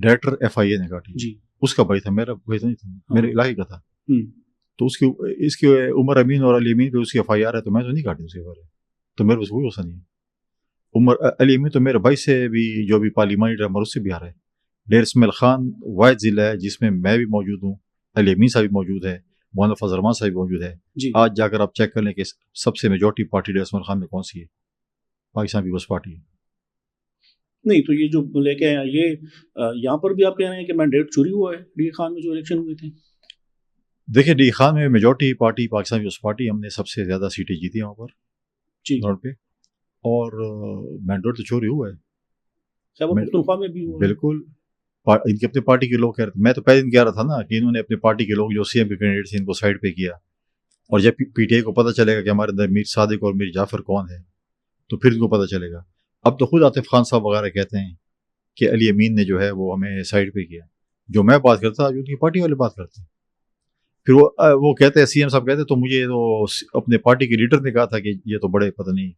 Director FIA نے کاٹی. جی اس کا بھائی تھا, میرا بھائی تو نہیں تھا, میرے علاقے کا تھا. تو اس کی عمر امین اور علی امین پہ اس کی FIR ہے, تو میں تو نہیں کاٹی اس کے بارے, تو میرے پاس کوئی غصہ نہیں ہے. علی امین تو میرے بھائی سے بھی, جو بھی پارلیمانی ڈرامر, اس سے بھی آ رہا ہے. ڈیر اسماعیل خان واحد ضلع ہے جس میں میں بھی موجود ہوں, علی امین صاحب بھی موجود ہے, مولانا فضل الرحمان صاحب بھی موجود ہے. آج جا کر آپ چیک کر لیں کہ سب سے میجورٹی پارٹی ڈیر اسماعیل خان میں کون سی ہے, پاکستان پیپلز پارٹی ہے. نہیں تو یہ جو لے کے آئے یہ یہاں پر بھی آپ کہہ رہے ہیں کہ مینڈیٹ چوری ہوا ہے ڈی خان میں جو الیکشن ہوئے تھے. دیکھیں ڈی خان میں majority party Pakistan Peoples Party, ہم نے سب سے زیادہ سیٹیں جیتی ہیں وہاں پر گراؤنڈ پہ, اور مینڈیٹ تو چوری ہوا ہے. خیبر پختونخوا میں بھی ہوا ہے. بالکل, ان کے اپنے پارٹی کے لوگ کہہ رہے تھے. میں تو پہلے دن کہہ رہا تھا نا کہ انہوں نے اپنے پارٹی کے لوگ جو CM کے کینڈیڈیٹ تھے ان کو سائڈ پہ کیا, اور جب PTI کو پتہ چلے گا کہ ہمارے اندر میر صادق اور میر جعفر کون ہے تو پھر ان کو پتہ چلے گا. اب تو خود عاطف خان صاحب وغیرہ کہتے ہیں کہ علی امین نے جو ہے وہ ہمیں سائڈ پہ کیا. جو میں بات کرتا جو ان کی پارٹی والے بات کرتے ہیں. پھر وہ کہتے ہیں, CM صاحب کہتے ہیں تو مجھے تو اپنے پارٹی کے لیڈر نے کہا تھا کہ یہ تو بڑے پتہ نہیں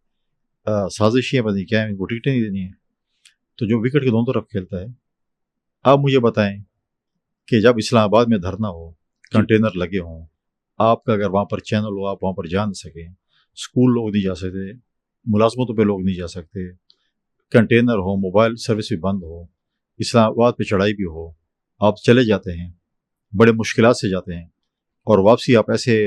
سازشی ہیں, پتہ نہیں کیا ہے, ان کو ٹکٹیں نہیں دینی ہیں. تو جو وکٹ کے دونوں طرف کھیلتا ہے, آپ مجھے بتائیں کہ جب اسلام آباد میں دھرنا ہو, کنٹینر لگے ہوں, آپ کا اگر وہاں پر چینل ہو آپ وہاں پر جا نہ سکیں, اسکول لوگ نہیں جا سکتے, ملازمتوں پہ لوگ نہیں جا سکتے, کنٹینر ہو, موبائل سروس بھی بند ہو, اسلام آباد پہ چڑھائی بھی ہو, آپ چلے جاتے ہیں, بڑے مشکلات سے جاتے ہیں, اور واپسی آپ ایسے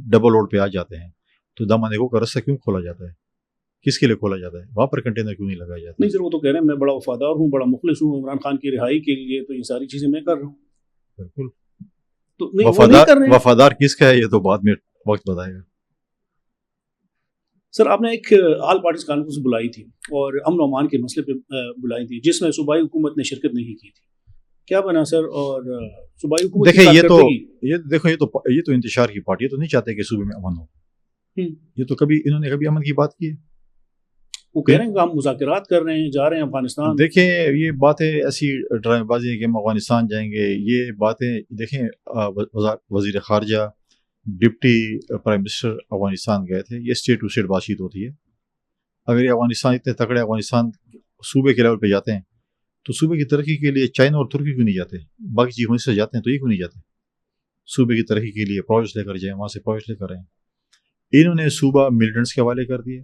ڈبل روڈ پہ آ جاتے ہیں, تو دامن کو کا رستہ کیوں کھولا جاتا ہے؟ کس کے لیے کھولا جاتا ہے؟ وہاں پر کنٹینر کیوں نہیں لگایا جاتا؟ نہیں سر, وہ تو کہہ رہے ہیں میں بڑا وفادار ہوں, بڑا مخلص ہوں عمران خان کی رہائی کے لیے, تو یہ ساری چیزیں میں کر رہا ہوں. بالکل, تو وفادار کس کا ہے یہ تو بعد میں وقت بتائے گا. سر آپ نے ایک آل پارٹیز کانفرنس بلائی تھی اور امن و امان کے مسئلے پہ بلائی تھی, جس میں صوبائی حکومت نے شرکت نہیں کی تھی. کیا بنا سر؟ اور صوبائی حکومت دیکھیں یہ تو انتشار کی پارٹی ہے, تو نہیں چاہتے کہ صوبے میں امن ہو. یہ تو انہوں نے کبھی امن کی بات کی ہے؟ وہ کہہ رہے ہیں کہ ہم مذاکرات کر رہے ہیں, جا رہے ہیں افغانستان. دیکھیں یہ باتیں ایسی ڈرامے بازی ہیں کہ ہم افغانستان جائیں گے, یہ باتیں دیکھیں وزیر خارجہ ڈپٹی پرائم منسٹر افغانستان گئے تھے, یہ اسٹیٹ ٹو اسٹیٹ بات چیت ہوتی ہے. اگر یہ افغانستان اتنے تکڑے افغانستان صوبے کے لیول پہ جاتے ہیں تو صوبے کی ترقی کے لیے چائنا اور ترکی کیوں نہیں جاتے؟ باقی چیزوں سے جاتے ہیں تو یہ کیوں نہیں جاتے؟ صوبے کی ترقی کے لیے پروجیکٹ لے کر جائیں, وہاں سے پروجیکٹ لے کر آئیں. انہوں نے صوبہ ملیٹنٹس کے حوالے کر دیے,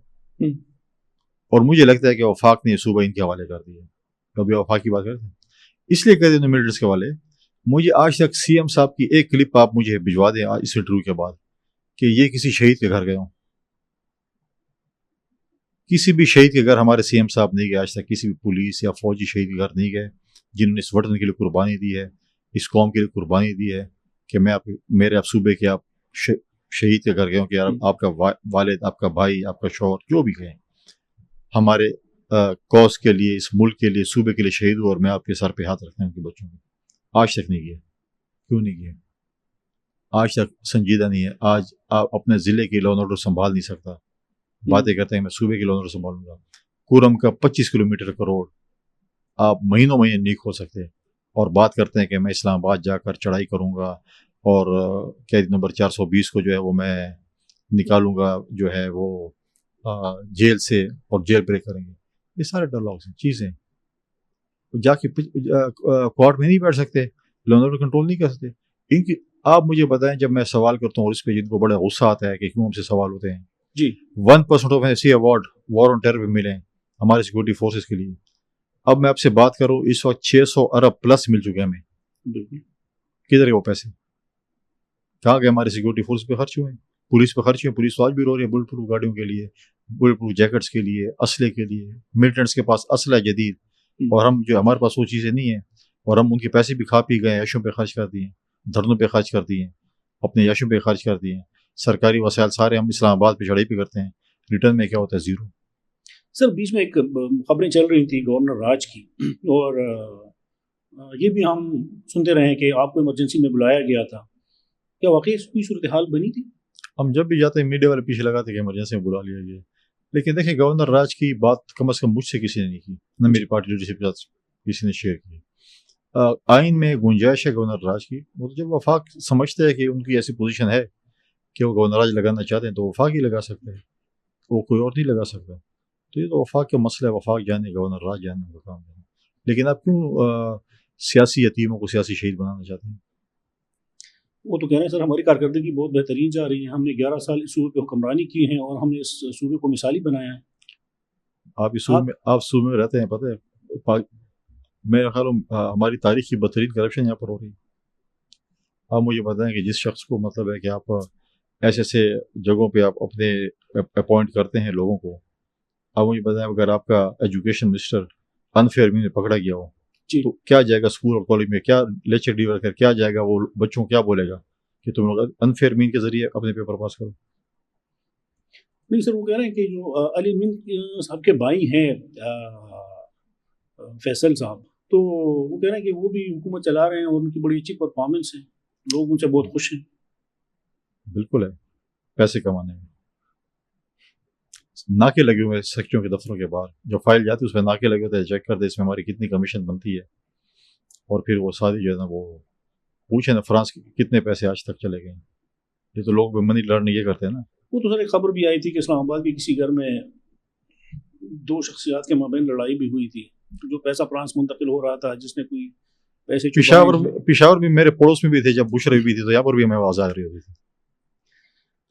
اور مجھے لگتا ہے کہ وفاق نے صوبہ ان کے حوالے کر دیے. کبھی وفاق کی بات کرتے ہیں اس لیے کہتے ہیں ملیٹنٹس کے حوالے. مجھے آج تک CM صاحب کی ایک کلپ آپ مجھے بھجوا دیں اس انٹرویو کے بعد کہ یہ کسی شہید کے گھر گئے ہوں. کسی بھی شہید کے گھر ہمارے CM صاحب نہیں گئے آج تک, کسی بھی پولیس یا فوجی شہید کے گھر نہیں گئے جنہوں نے اس وطن کے لیے قربانی دی ہے, اس قوم کے لیے قربانی دی ہے کہ میں میرے آپ صوبے کے آپ شہید کے گھر گئے ہوں کہ آپ کا والد, آپ کا بھائی, آپ کا شوہر جو بھی گئے ہمارے کوس کے لیے, اس ملک کے لیے, صوبے کے لیے شہید ہو, اور میں آپ کے سر پہ ہاتھ رکھتا ہوں ان کے بچوں کو. آج تک نہیں کیا. کیوں نہیں کیا؟ آج تک سنجیدہ نہیں ہے. آج آپ اپنے ضلع کی لا اینڈ آرڈر سنبھال نہیں سکتا, باتیں کرتے ہیں میں صوبے کی لا اینڈ آرڈر سنبھالوں گا. کورم کا 25 کلومیٹر کا روڈ آپ مہینوں مہینے نہیں کھول سکتے, اور بات کرتے ہیں کہ میں اسلام آباد جا کر چڑھائی کروں گا, اور قید نمبر 420 کو جو ہے وہ میں نکالوں گا, جو ہے وہ جیل سے, اور جیل بریک کریں گے. یہ سارے ڈائلاگس ہیں, چیزیں جا کے کورٹ میں نہیں بیٹھ سکتے, لا اینڈ آرڈر کنٹرول نہیں کر سکتے ان کی. آپ مجھے بتائیں, جب میں سوال کرتا ہوں اور اس پہ جن کو بڑا غصہ آتا ہے کہ کیوں ہم سے سوال ہوتے ہیں, جی 1% آف ایسی ایوارڈ وار آن ٹیرر پہ ملے ہیں ہمارے سیکورٹی فورسز کے لیے. اب میں آپ سے بات کروں, اس وقت 600 ارب پلس مل چکے ہیں ہمیں. کدھر ہے وہ پیسے؟ کہاں گئے؟ ہمارے سیکورٹی فورس پہ خرچ ہوئے ہیں, پولیس پہ خرچ ہوئے. پولیس تو آج بھی رو رہی ہے بلٹ پروف گاڑیوں کے لیے, بلٹ پروف جیکٹس کے لیے, اسلحے کے لیے. ملٹنٹس کے پاس اسلحہ جدید, اور ہم جو ہمارے پاس وہ چیزیں نہیں ہیں, اور ہم ان کے پیسے بھی کھا پی گئے, عیشوں پہ خرچ کر دیے, دھرنوں پہ خرچ کر دیے, اپنے عیشوں پہ خرچ کر دیے. سرکاری وسائل سارے ہم اسلام آباد پہ چڑھائی پہ کرتے ہیں, ریٹرن میں کیا ہوتا ہے؟ زیرو. سر بیچ میں ایک خبریں چل رہی تھیں گورنر راج کی, اور یہ بھی ہم سنتے رہے کہ آپ کو ایمرجنسی میں بلایا گیا تھا. کیا واقعی کوئی صورتحال بنی تھی؟ ہم جب بھی جاتے ہیں میڈیا والے پیچھے لگاتے ہیں کہ ایمرجنسی میں بلا لیا گیا, لیکن دیکھیں گورنر راج کی بات کم از کم مجھ سے کسی نے نہیں کی, نہ میری پارٹی لیڈرشپ کے ساتھ کسی نے شیئر کی. آئین میں گنجائش ہے گورنر راج کی. وہ تو جب وفاق سمجھتے ہیں کہ ان کی ایسی پوزیشن ہے کہ وہ گورنر راج لگانا چاہتے ہیں تو وفاق ہی لگا سکتے ہیں, وہ کوئی اور نہیں لگا سکتا. تو یہ تو وفاق کا مسئلہ ہے, وفاق جانے, گورنر راج جانے کا کام ہے. لیکن آپ کیوں سیاسی یتیموں کو سیاسی شہید بنانا چاہتے ہیں؟ وہ تو کہہ رہے ہیں سر ہماری کارکردگی بہت بہترین جا رہی ہے، ہم نے 11 سال اس صوبے پہ حکمرانی کی ہے اور ہم نے اس صوبے کو مثالی بنایا ہے۔ آپ صوبے میں رہتے ہیں، پتہ ہے میرا خیال ہماری تاریخ کی بدترین کرپشن یہاں پر ہو رہی ہے۔ آپ مجھے بتائیں کہ جس شخص کو مطلب ہے کہ آپ ایسے ایسے جگہوں پہ آپ اپنے اپوائنٹ کرتے ہیں لوگوں کو، آپ مجھے بتائیں اگر آپ کا ایجوکیشن منسٹر انفیئر میں پکڑا گیا ہو تو کیا جائے گا اسکول اور کالج میں، کیا لیکچر ڈیلیور کر کیا جائے گا، وہ بچوں کو کیا بولے گا کہ تم لوگ انفیئر مین کے ذریعے اپنے پیپر پاس کرو؟ نہیں سر، وہ کہہ رہے ہیں کہ جو علی امین صاحب کے بھائی ہیں فیصل صاحب، تو وہ کہہ رہے ہیں کہ وہ بھی حکومت چلا رہے ہیں اور ان کی بڑی اچھی پرفارمنس ہے، لوگ ان سے بہت خوش ہیں۔ بالکل ہے، پیسے کمانے میں ناکے لگے ہوئے سیکٹریوں کے دفتروں کے باہر، جو فائل جاتی ہے اس میں ناکے لگے ہوتے ہیں، چیک کرتے اس میں ہماری کتنی کمیشن بنتی ہے، اور پھر وہ ساری جو ہے نا وہ پوچھیں نا فرانس کتنے پیسے آج تک چلے گئے۔ یہ تو لوگ منی لرننگ یہ کرتے ہیں نا۔ وہ تو سر ایک خبر بھی آئی تھی کہ اسلام آباد کے کسی گھر میں 2 شخصیات کے مابین لڑائی بھی ہوئی تھی، جو پیسہ فرانس منتقل ہو رہا تھا، جس نے کوئی پیسے پشاور میں میرے پڑوس میں بھی تھے، جب بشر بھی تھی تو یہاں پر بھی ہمیں آواز آ رہی ہوتی تھی۔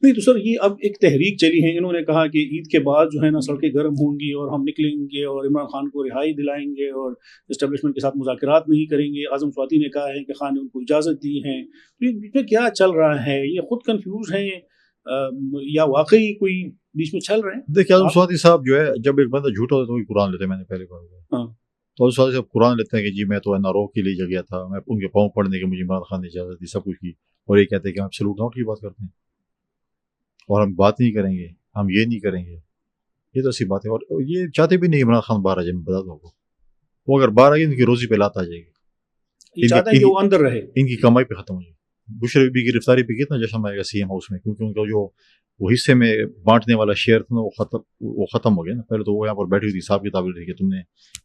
نہیں تو سر یہ اب ایک تحریک چلی ہے، انہوں نے کہا کہ عید کے بعد جو ہے نا سڑکیں گرم ہوں گی اور ہم نکلیں گے اور عمران خان کو رہائی دلائیں گے اور اسٹیبلشمنٹ کے ساتھ مذاکرات نہیں کریں گے۔ اعظم سواتی نے کہا ہے کہ خان نے ان کو اجازت دی ہے۔ تو یہ بیچ میں کیا چل رہا ہے؟ یہ خود کنفیوز ہیں یا واقعی کوئی بیچ میں چل رہے ہیں؟ دیکھیے اعظم سواتی صاحب جو ہے، جب ایک بندہ جھوٹا ہوتا ہے تو وہی قرآن لیتے ہیں، میں نے پہلے کہا تو اعظم سواتی صاحب قرآن لیتے ہیں کہ جی میں تو NRO کے لیے گیا تھا، میں ان کے پاؤں پڑھنے کے مجھے عمران خان نے اجازت دی، سب کچھ کی، اور یہ کہتے ہیں کہ ہم ایبسولوٹ نوٹ کی بات کرتے ہیں اور ہم بات نہیں کریں گے، ہم یہ نہیں کریں گے۔ یہ تو ایسی بات ہے، اور یہ چاہتے بھی نہیں عمران خان باہر آ جائے۔ میں بتا دوں آپ کو، وہ اگر باہر آ گئی ان کی روزی پہ لات آ جائے گی، یہ چاہتے ہیں کہ وہ اندر رہے، ان کی کمائی پہ ختم ہو جائے گی۔ بشر بی کی گرفتاری پہ کتنا جشن آئے گا CM ہاؤس میں، کیونکہ ان کا جو وہ حصے میں بانٹنے والا شیئر تھا نا وہ ختم ہو گیا نا۔ پہلے تو وہ یہاں پر بیٹھی ہوئی تھی، حساب کتاب رہی کہ تم نے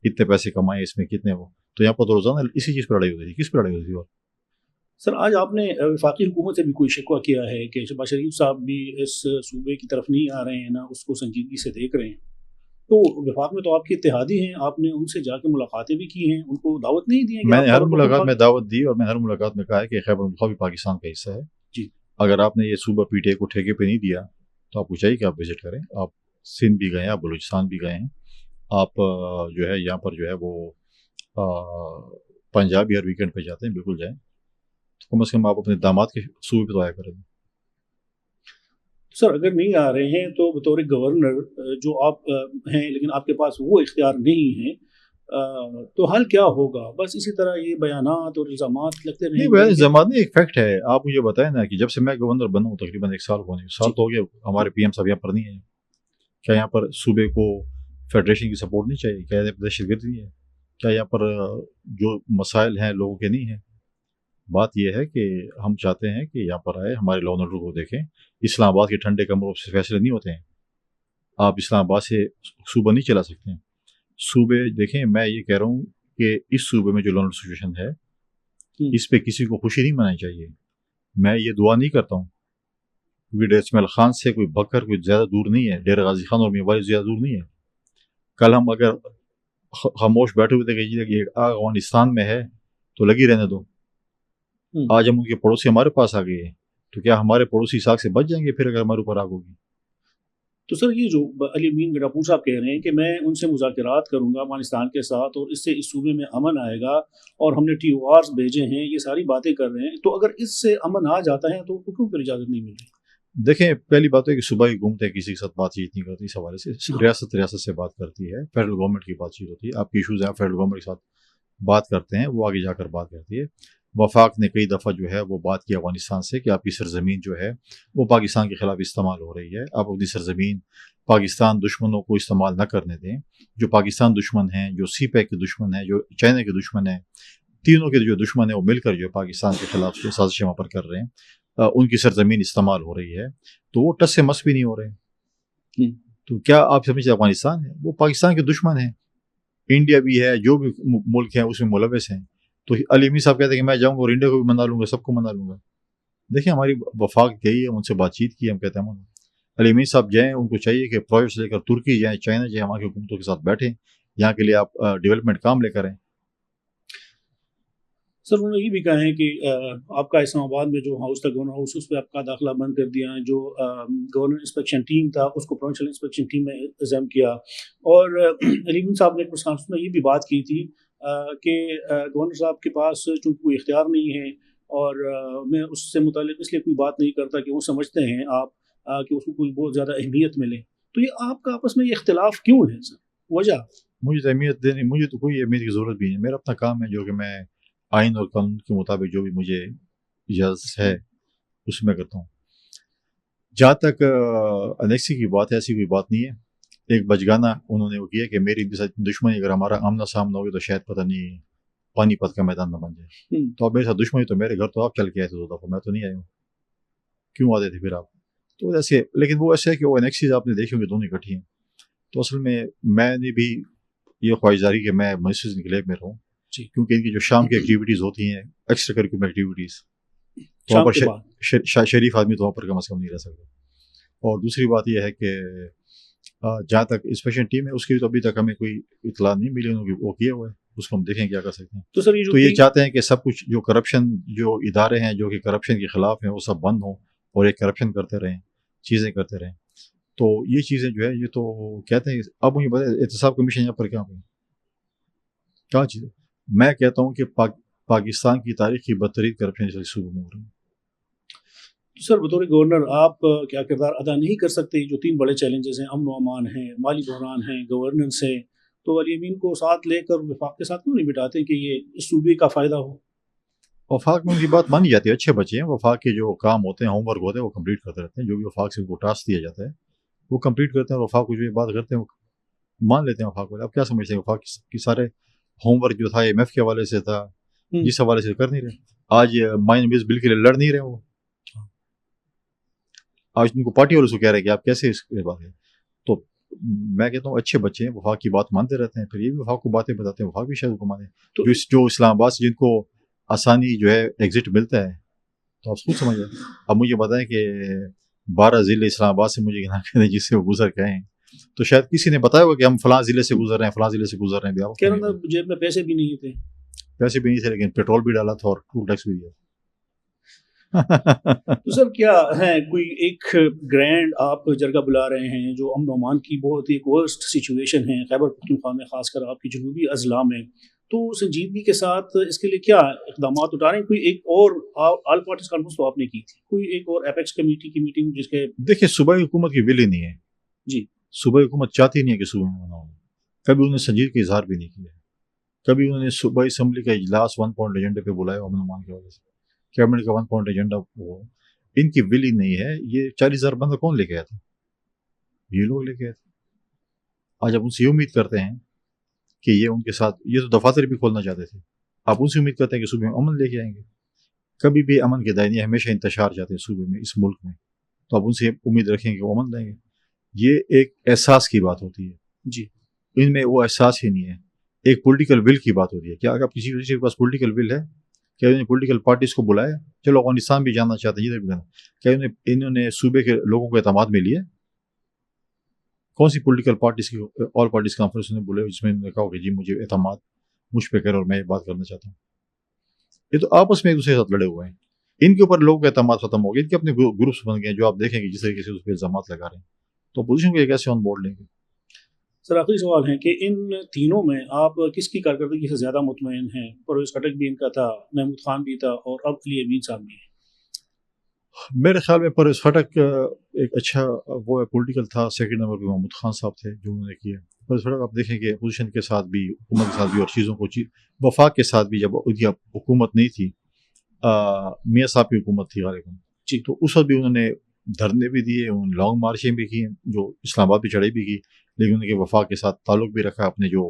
اتنے پیسے کمائے، اس میں کتنے، وہ تو یہاں پر تو روزانہ اسی چیز پہ لڑائی ہوتی تھی۔ کس پہ لڑائی ہوتی تھی؟ اور سر آج آپ نے وفاقی حکومت سے بھی کوئی شکوہ کیا ہے کہ شہباز شریف صاحب بھی اس صوبے کی طرف نہیں آ رہے ہیں، نہ اس کو سنجیدگی سے دیکھ رہے ہیں، تو وفاق میں تو آپ کے اتحادی ہیں، آپ نے ان سے جا کے ملاقاتیں بھی کی ہیں، ان کو دعوت نہیں دی ہے؟ میں نے ہر ملاقات میں دعوت دی، اور میں نے ہر ملاقات میں کہا ہے کہ خیبر پختونخوا بھی پاکستان کا حصہ ہے جی۔ اگر آپ نے یہ صوبہ PTI کو ٹھیکے پہ نہیں دیا تو آپ کو چاہیے کہ آپ وزٹ کریں۔ آپ سندھ بھی گئے ہیں، آپ بلوچستان بھی گئے ہیں، آپ جو ہے یہاں پر جو ہے وہ پنجاب بھی ہر ویکینڈ پہ جاتے ہیں، بالکل جائیں، کم از کم آپ اپنے داماد کے صوبے پہ تو آیا کریں۔ سر اگر نہیں آ رہے ہیں تو بطور گورنر جو آپ ہیں، لیکن آپ کے پاس وہ اختیار نہیں ہے، تو حل کیا ہوگا؟ بس اسی طرح یہ بیانات اور الزامات لگتے رہیں گے؟ نہیں، الزامات نہیں، ایک فیکٹ ہے۔ آپ مجھے بتائیں نا کہ جب سے میں گورنر بنا ہوں تقریباً 1 سال ہونے، سال تو ہو گیا، ہمارے PM صاحب یہاں پر نہیں ہے۔ کیا یہاں پر صوبے کو فیڈریشن کی سپورٹ نہیں چاہیے؟ کیا یہاں پر دہشت گردی نہیں ہے؟ کیا یہاں پر جو مسائل ہیں لوگوں کے نہیں ہیں؟ بات یہ ہے کہ ہم چاہتے ہیں کہ یہاں پر آئے، ہمارے لا اینڈ آرڈر کو دیکھیں۔ اسلام آباد کے ٹھنڈے کمروں سے فیصلے نہیں ہوتے ہیں۔ آپ اسلام آباد سے صوبہ نہیں چلا سکتے ہیں۔ صوبے دیکھیں، میں یہ کہہ رہا ہوں کہ اس صوبے میں جو لا اینڈ آرڈر سچویشن ہے اس پہ کسی کو خوشی نہیں منانی چاہیے۔ میں یہ دعا نہیں کرتا ہوں، کیونکہ ڈیر اسماعیل خان سے کوئی بکر کوئی زیادہ دور نہیں ہے، ڈیر غازی خان اور میواری زیادہ دور نہیں ہے۔ کل ہم اگر خاموش بیٹھے ہوئے تھے کہ یہ افغانستان میں ہے تو لگی رہنے دو، آج ہم ان کے پڑوسی ہمارے پاس آ گئے ہیں، تو کیا ہمارے پڑوسی ساکھ سے بچ جائیں گے پھر اگر ہمارے اوپر آگ ہوگی؟ تو سر یہ جو علی امین گڈاپور صاحب کہہ رہے ہیں کہ میں ان سے مذاکرات کروں گا افغانستان کے ساتھ اور اس سے اس صوبے میں امن آئے گا اور ہم نے TORs بھیجے ہیں، یہ ساری باتیں کر رہے ہیں، تو اگر اس سے امن آ جاتا ہے تو کیوں پھر اجازت نہیں مل رہی؟ دیکھیں، پہلی بات ہے کہ صوبائی حکومتیں کسی کے ساتھ بات چیت نہیں کرتی، اس حوالے سے ریاست سے بات کرتی ہے، فیڈرل گورنمنٹ کی بات چیت ہوتی ہے، آپ کی ایشوز ہیں فیڈرل گورنمنٹ کے ساتھ بات کرتے ہیں، وہ آگے جا کر بات کرتی ہے۔ وفاق نے کئی دفعہ جو ہے وہ بات کی افغانستان سے کہ آپ کی سرزمین جو ہے وہ پاکستان کے خلاف استعمال ہو رہی ہے، آپ اپنی سرزمین پاکستان دشمنوں کو استعمال نہ کرنے دیں۔ جو پاکستان دشمن ہیں، جو CPEC کے دشمن ہیں، جو چائنا کے دشمن ہیں، تینوں کے جو دشمن ہیں وہ مل کر جو پاکستان کے خلاف جو سازشیں وہاں پر کر رہے ہیں، ان کی سرزمین استعمال ہو رئی ہے، تو وہ ٹس سے مس بھی نہیں ہو رہے۔ تو کیا آپ سمجھتے افغانستان ہے وہ پاکستان کے دشمن ہیں؟ انڈیا بھی ہے، جو بھی ملک ہیں اس میں ملوث ہیں۔ تو علی امین صاحب کہتے ہیں کہ میں جاؤں گا اور انڈیا کو بھی منا لوں گا، سب کو منا لوں گا۔ دیکھیں ہماری وفاق گئی ہے، ان سے بات چیت کی، ہم کہتے ہیں علی امین صاحب جائیں، ان کو چاہیے کہ پروجیکٹس لے کر ترکی جائیں، چائنا جائیں، وہاں کی حکومتوں کے ساتھ بیٹھیں، یہاں کے لیے آپ ڈیولپمنٹ کام لے کریں، سر انہوں نے یہ بھی کہا ہے کہ آپ کا اسلام آباد میں جو ہاؤس تھا گورنر ہاؤس، اس پہ آپ کا داخلہ بند کر دیا ہے، جو گورنر انسپیکشن ٹیم تھا اس کو پروونشل انسپیکشن ٹیم میں ضم کیا، اور علی صاحب نے پریس کانفرنس میں یہ بھی بات کی تھی کہ گورنر صاحب کے پاس چونکہ کوئی اختیار نہیں ہے، اور میں اس سے متعلق اس لیے کوئی بات نہیں کرتا کہ وہ سمجھتے ہیں آپ کہ اس کو کوئی بہت زیادہ اہمیت ملے، تو یہ آپ کا آپس میں یہ اختلاف کیوں ہے سر؟ وجہ؟ مجھے تو اہمیت دینے، مجھے تو کوئی اہمیت کی ضرورت بھی نہیں، میرا اپنا کام ہے جو کہ میں آئین اور قانون کے مطابق جو بھی مجھے اجازت ہے اس میں کرتا ہوں۔ جہاں تک انیکسی کی بات ہے، ایسی کوئی بات نہیں ہے، ایک بچگانا انہوں نے وہ کیا کہ میری دشمنی اگر ہمارا آمنا سامنا ہوگی تو شاید پتہ نہیں پانی پت کا میدان نہ بن جائے، تو اب میرے ساتھ دشمنی تو میرے گھر تو آپ چل کے آئے تھے 2 دفعہ، میں تو نہیں آیا ہوں، کیوں آتے تھے پھر آپ؟ تو ایسے، لیکن وہ ایسے ہے کہ وہ انیکسیز آپ نے دیکھے ہوں گے دونوں اکٹھی ہیں، تو اصل میں نے بھی یہ خواہش جاری کہ میں مسجد نکلے میں رہوں، کیونکہ ان کی جو شام کی ایکٹیویٹیز ہوتی ہیں ایکسٹرا کریکولر ایکٹیویٹیز، وہاں پر شریف آدمی تو وہاں پر کم از کم نہیں رہ سکتا۔ اور دوسری بات یہ ہے کہ جہاں تک انسپیکشن ٹیم ہے اس کی تو ابھی تک ہمیں کوئی اطلاع نہیں ملی، انہوں نے وہ کیا ہوا ہے، اس کو ہم دیکھیں کیا کر سکتے ہیں۔ تو سر تو یہ چاہتے ہیں کہ سب کچھ جو کرپشن، جو ادارے ہیں جو کہ کرپشن کے خلاف ہیں وہ سب بند ہوں اور ایک کرپشن کرتے رہیں، چیزیں کرتے رہیں، تو یہ چیزیں جو ہے یہ تو کہتے ہیں۔ اب مجھے بتا احتساب کمیشن یہاں پر کیا ہوئی، کیا چیز ہے؟ میں کہتا ہوں کہ پاکستان کی تاریخ کی بدترین کرپشن صوبے میں ہو رہی ہے۔ تو سر بطور گورنر آپ کیا کردار ادا نہیں کر سکتے؟ جو 3 بڑے چیلنجز ہیں، امن و امان ہیں، مالی بحران ہیں، گورننس ہے، تو علی امین کو ساتھ لے کر وفاق کے ساتھ کیوں نہیں بٹھاتے کہ یہ اس صوبے کا فائدہ ہو؟ وفاق میں ان کی بات مانی جاتی ہے، اچھے بچے ہیں، وفاق کے جو کام ہوتے ہیں، ہوم ورک ہوتے ہیں وہ کمپلیٹ کرتے رہتے ہیں، جو بھی وفاق سے ان کو ٹاسک دیا جاتا ہے وہ کمپلیٹ کرتے ہیں، وفاق کو جو بات کرتے ہیں وہ مان لیتے ہیں وفاق والے۔ اب کیا سمجھتے ہیں وفاق کی سارے ہوم ورک جو تھا ایم ایف کے حوالے سے تھا، جس حوالے سے کر نہیں رہے، آج مائن بیس بل کے لیے لڑ نہیں رہے، وہ آج ان کو پارٹی والوں سے کہہ رہے ہیں کہ آپ کیسے اس کے بات ہے۔ تو میں کہتا ہوں اچھے بچے ہیں، وفاق کی بات مانتے رہتے ہیں، پھر یہ بھی وفاق کو باتیں بتاتے ہیں، وفاق بھی شاید کو مانے، جو اسلام آباد سے جن کو آسانی جو ہے ایگزٹ ملتا ہے، تو آپ خود سمجھ رہے ہیں۔ اب مجھے بتائیں کہ 12 ضلع اسلام آباد سے مجھے گنا کہتے ہیں جس سے وہ گزر کے ہیں، تو شاید کسی نے بتایا ہوگا کہ ہم فلاں ضلع سے گزر رہے ہیں، فلاں ضلع سے گزر رہے ہیں، کہہ رہا تھا جیب میں پیسے بھی نہیں تھے، پیسے بھی نہیں تھے، لیکن پیٹرول بھی ڈالا تھا اور ٹول ٹیکس بھی دیا۔ تو سر کیا ہے کوئی ایک گرینڈ آپ جرگہ بلا رہے ہیں جو امن و امان کی بہت ایک ورسٹ سچویشن ہے خیبر پختونخوا میں، خاص کر آپ کی جنوبی اضلاع میں، تو سنجیدگی کے ساتھ اس کے لیے کیا اقدامات اٹھا رہے ہیں؟ کوئی ایک اور آل پارٹیز کانفرنس تو آپ نے کی تھی، کوئی ایک اور ایپیکس کمیٹی کی میٹنگ جس کے؟ دیکھیے صوبائی حکومت کی ول ہی نہیں ہے جی، صوبائی حکومت چاہتی نہیں ہے کہ صوبے میں مناؤ، کبھی انہوں نے سنجیدگی کا اظہار بھی نہیں کیا، کبھی انہوں نے صوبائی اسمبلی کا اجلاس 1 پوائنٹ ایجنڈے پہ بلایا امن و امان کی وجہ سے، کیبنٹ کا 1 پوائنٹ ایجنڈا، وہ ان کی ول ہی نہیں ہے۔ یہ 40,000 بندہ کون لے کے آیا تھا؟ یہ لوگ لے کے آئے تھے۔ آج آپ ان سے یہ امید کرتے ہیں کہ یہ ان کے ساتھ، یہ تو دفاتر بھی کھولنا چاہتے تھے، آپ ان سے امید کرتے ہیں کہ صوبے میں امن لے کے آئیں گے، کبھی بھی امن کے دائیں، ہمیشہ انتشار چاہتے ہیں صوبے میں، اس ملک میں، تو آپ ان سے امید رکھیں کہ وہ امن دیں گے۔ یہ ایک احساس کی بات ہوتی ہے جی، ان میں وہ احساس ہی نہیں ہے، ایک پولیٹیکل ول کی بات ہوتی ہے۔ کیا اگر کسی کے پاس پولیٹیکل ول ہے؟ کیا انہوں نے پولیٹیکل پارٹیز کو بلایا؟ چلو افغانستان بھی جاننا چاہتے ہیں، ادھر بھی جانا، کیا انہوں نے صوبے کے لوگوں کو اعتماد میں لیا؟ کون سی پولیٹیکل پارٹیز کی آل پارٹیز کانفرنس نے بولے جس میں انہوں نے کہا کہ جی مجھے اعتماد مجھ پہ کرے اور میں یہ بات کرنا چاہتا ہوں؟ یہ تو آپس میں ایک دوسرے کے ساتھ لڑے ہوئے ہیں، ان کے اوپر لوگوں کا اعتماد ختم ہو گیا، ان کے اپنے گروپس بن گئے ہیں جو آپ دیکھیں گے جس طریقے سے اس پہ الزامات لگا رہے ہیں، تو اپوزیشن کو یہ کیسے آن بورڈ لیں گے؟ سر آخری سوال ہے کہ ان تینوں میں آپ کس کی کارکردگی سے زیادہ مطمئن ہیں؟ پرویز خٹک بھی ان کا تھا، محمود خان بھی تھا، اور اب علی امین صاحب بھی ہیں۔ میرے خیال میں پرویز خٹک ایک اچھا وہ پولیٹیکل تھا، سیکنڈ نمبر پہ محمود خان صاحب تھے جو انہوں نے کیا۔ پرویز خٹک آپ دیکھیں کہ اپوزیشن کے ساتھ بھی، حکومت کے ساتھ بھی، اور چیزوں کو وفاق کے ساتھ بھی، جب ان کی حکومت نہیں تھی، میاں صاحب کی حکومت تھی غالباً جی، تو اس وقت بھی انہوں نے دھرنے بھی دیے، ان لانگ مارچیں بھی کی، جو اسلام آباد بھی چڑھائی بھی کی، لیکن ان کے وفاق کے ساتھ تعلق بھی رکھا، اپنے جو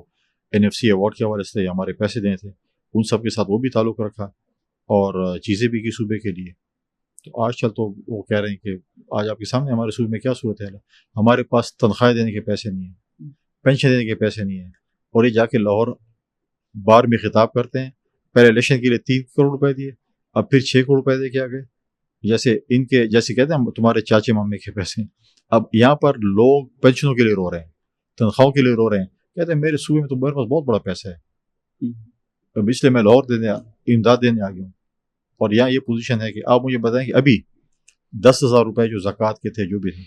NFC ایوارڈ کے حوالے سے ہمارے پیسے دینے تھے ان سب کے ساتھ وہ بھی تعلق رکھا، اور چیزیں بھی کی صوبے کے لیے۔ تو آج کل تو وہ کہہ رہے ہیں کہ آج آپ کے سامنے ہمارے صوبے میں کیا صورت ہے، ہمارے پاس تنخواہیں دینے کے پیسے نہیں ہیں، پینشن دینے کے پیسے نہیں ہیں، اور یہ جا کے لاہور بار میں خطاب کرتے ہیں، پہلے الیکشن کے لیے 3 کروڑ روپے دیے، اب پھر 6 کروڑ روپے دے کے آ گئے، جیسے کہتے ہیں تمہارے چاچے مامے کے پیسے۔ اب یہاں پر لوگ پینشنوں کے لیے رو رہے ہیں، تنخواہوں کے لیے رو رہے ہیں، کہتے ہیں میرے صوبے میں تو میرے پاس بہت بڑا پیسہ ہے، اب اس لیے میں لاہور دے دیں، امداد دینے آ گیا ہوں. اور یہاں یہ پوزیشن ہے کہ آپ مجھے بتائیں کہ ابھی 10,000 روپے جو زکوٰۃ کے تھے جو بھی تھے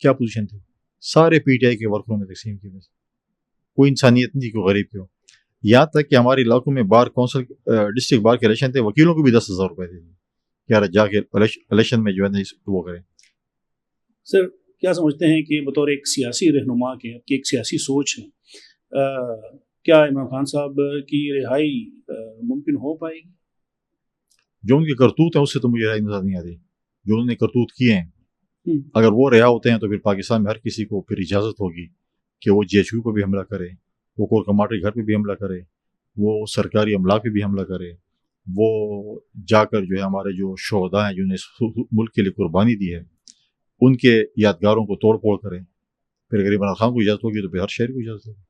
کیا پوزیشن تھی؟ سارے پی ٹی آئی کے ورکروں میں تقسیم کی. کوئی انسانیت نہیں, کوئی غریب کی ہو. یہاں تک کہ ہمارے علاقوں میں بار کونسل ڈسٹرکٹ بار کے الیکشن تھے, وکیلوں کو بھی 10,000 روپے دے دیے کہ یار جا کے الیکشن میں جو ہے وہ کریں. سر کیا سمجھتے ہیں کہ بطور ایک سیاسی رہنما کے آپ کی ایک سیاسی سوچ ہے, کیا عمران خان صاحب کی رہائی ممکن ہو پائے گی؟ جو ان کے کرتوت ہیں اس سے تو مجھے رہائی نظر نہیں آتی. جو انہوں نے کرتوت کیے ہیں, اگر وہ رہا ہوتے ہیں تو پھر پاکستان میں ہر کسی کو پھر اجازت ہوگی کہ وہ جی ایچ کیو پہ بھی حملہ کرے, وہ کور کمانڈر کے گھر پہ بھی حملہ کرے, وہ سرکاری املاک پہ بھی حملہ کرے, وہ جا کر جو ہے ہمارے جو شہداء ہیں جنہوں نے ملک کے لیے قربانی دی ہے ان کے یادگاروں کو توڑ پھوڑ کریں. پھر اگر عمران خان کو اجازت ہوگی تو پھر ہر شہر کو اجازت ہوگی.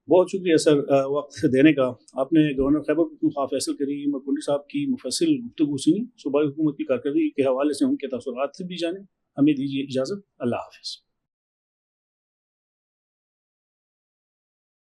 بہت شکریہ سر وقت دینے کا. آپ نے گورنر خیبر پختونخوا فیصل کریم کنڈی صاحب کی مفصل گفتگو سنی, صوبائی حکومت کی کارکردگی کے حوالے سے ان کے تاثرات سے بھی جانیں. ہمیں دیجیے اجازت. اللہ حافظ.